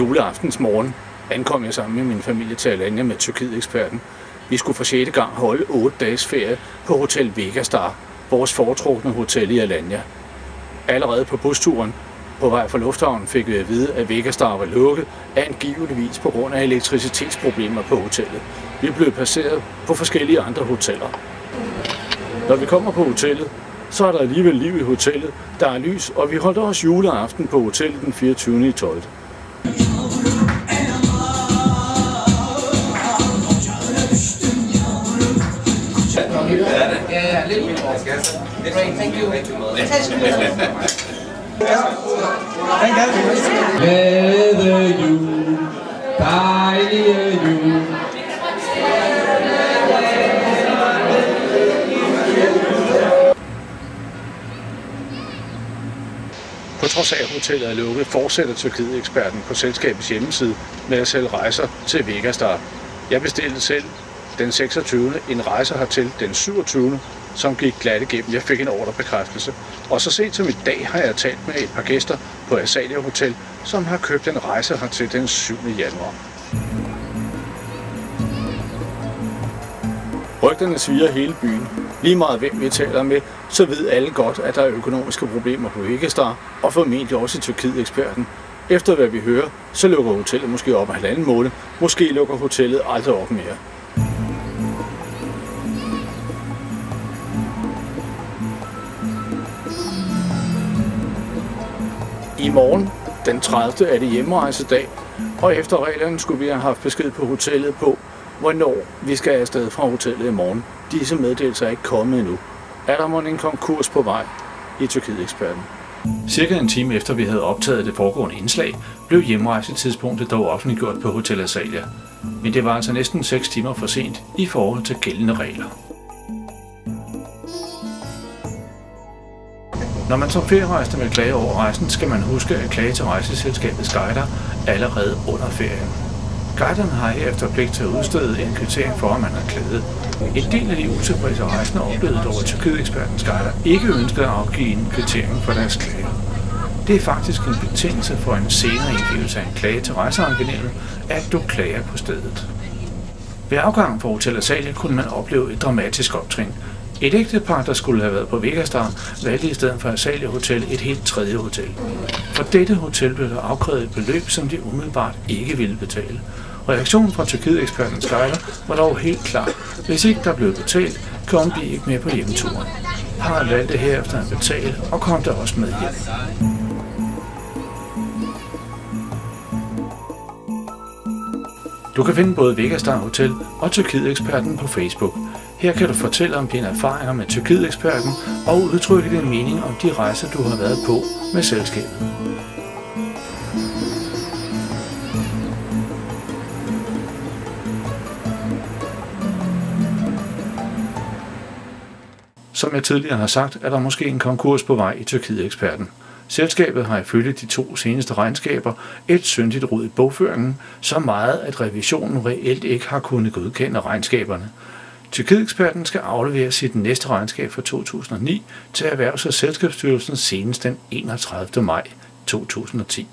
juleaftens morgen ankom jeg sammen med min familie til Alanya med Tyrkiet-eksperten. Vi skulle for 6. gang holde 8 dages ferie på Hotel Vegastar, vores foretrukne hotel i Alanya. Allerede på busturen på vej fra lufthavnen fik vi at vide, at Vegastar var lukket, angiveligvis på grund af elektricitetsproblemer på hotellet. Vi blev placeret på forskellige andre hoteller. Når vi kommer på hotellet, så er der alligevel liv i hotellet, der er lys, og vi holdt også juleaften på hotellet den 24.12. Glæde jul, dejlige jul. På trods af, at hotellet er lukket, fortsætter Tyrkiet-eksperten på selskabets hjemmeside med at sælge rejser til Vegastar. Jeg bestilte selv den 26. en rejse hertil den 27. som gik glat igennem. Jeg fik en ordrebekræftelse. Og så sent som i dag har jeg talt med et par gæster på Azalia Hotel, som har købt en rejse hertil den 7. januar. Rygterne sviger hele byen. Lige meget hvem vi taler med, så ved alle godt, at der er økonomiske problemer på Vegastar, og formentlig også i Tyrkiet-eksperten. Efter hvad vi hører, så lukker hotellet måske op om 1,5 måned. Måske lukker hotellet aldrig op mere. I morgen, den 30. er det hjemrejsedag, og efter reglerne skulle vi have haft besked på hotellet på, hvornår vi skal afsted fra hotellet i morgen. Disse meddelelser er ikke kommet endnu. Er der måske en konkurs på vej i Tyrkiet-eksperten? Cirka en time efter vi havde optaget det foregående indslag, blev hjemrejsetidspunktet dog offentliggjort på Hotel Azalia. Men det var altså næsten 6 timer for sent i forhold til gældende regler. Når man som ferierejsende vil klage over rejsen, skal man huske at klage til rejseselskabets guider allerede under ferien. Guiderne har herefter pligt til at udstede en kvittering for, at man har klaget. En del af de utilfredse rejsende oplevede dog, at Tyrkiet-ekspertens guider ikke ønskede at afgive en kvittering for deres klage. Det er faktisk en betingelse for en senere indgivelse af en klage til rejseankenævnet, at du klager på stedet. Ved afgangen fra Hotel Azalia kunne man opleve et dramatisk optrin. Et ægtepar, der skulle have været på Vegastar, valgte i stedet for Azalia Hotel et helt tredje hotel. For dette hotel blev der afkrævet et beløb, som de umiddelbart ikke ville betale. Reaktionen fra Tyrkiet-ekspertens guider var dog helt klar. Hvis ikke der blev betalt, kom de ikke med på hjemturen. Parret valgte herefter at betale og kom der også med hjem. Du kan finde både Vegastar Hotel og Tyrkiet-eksperten på Facebook. Her kan du fortælle om dine erfaringer med Tyrkiet-eksperten og udtrykke din mening om de rejser, du har været på med selskabet. Som jeg tidligere har sagt, er der måske en konkurs på vej i Tyrkiet-eksperten. Selskabet har ifølge de 2 seneste regnskaber et syndigt rod i bogføringen, så meget at revisionen reelt ikke har kunnet godkende regnskaberne. Tyrkiet-eksperten skal aflevere sit næste regnskab for 2009 til Erhvervs- og Selskabsstyrelsen senest den 31. maj 2010.